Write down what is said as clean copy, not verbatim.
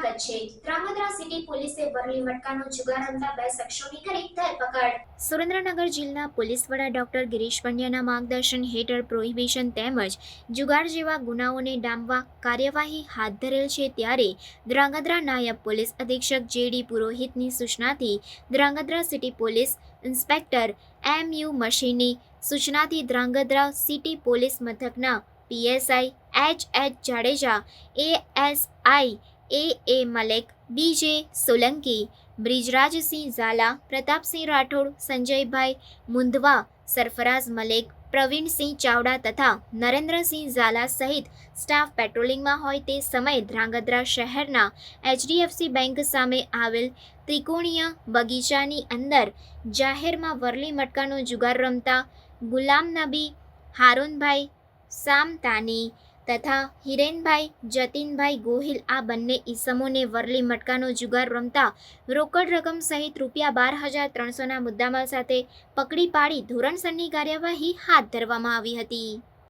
સ્વાગત છે। ધ્રાંગધ્રા સિટી પોલીસે વરલી મટકાનો જુગાર રમતા બે શખ્સોની કરી ધરપકડ। સુરેન્દ્રનગર જિલ્લા પોલીસ વડા ડોક્ટર ગિરીશ પંડ્યાના માર્ગદર્શન હેઠળ પ્રોહિબિશન તેમજ જુગાર જેવા ગુનાઓને ડામવા કાર્યવાહી હાથ ધરેલ છે। ત્યારે ધ્રાંગધ્રા નાયબ પોલીસ અધિક્ષક જે.ડી. પુરોહિતની સૂચનાથી Dhrangadhra city police inspector M U. મશીની સૂચનાથી ધ્રાંગધ્રા સિટી પોલીસ મથકના PSI H H. Jadeja, ASI A Malek, B J Solanki, Brijrajsinh Jhala, Pratapsinh Rathod, સંજયભાઈ મુંદવા, સરફરાઝ મલેક, પ્રવીણસિંહ ચાવડા તથા નરેન્દ્રસિંહ ઝાલા સહિત સ્ટાફ પેટ્રોલિંગમાં હોય તે સમયે ધ્રાંગધ્રા શહેરના એચડીએફસી બેંક સામે આવેલ ત્રિકોણીય બગીચાની અંદર જાહેરમાં વરલી મટકાનો જુગાર રમતા ગુલામનબી હારૂનભાઈ સામતાની તથા હિરેનભાઈ જતીનભાઈ ગોહિલ આ બંને ઈસમોને વરલી મટકાનો જુગાર રમતા રોકડ રકમ સહિત ₹12,300ના મુદ્દામાલ સાથે પકડી પાડી ધોરણસરની કાર્યવાહી હાથ ધરવામાં આવી હતી।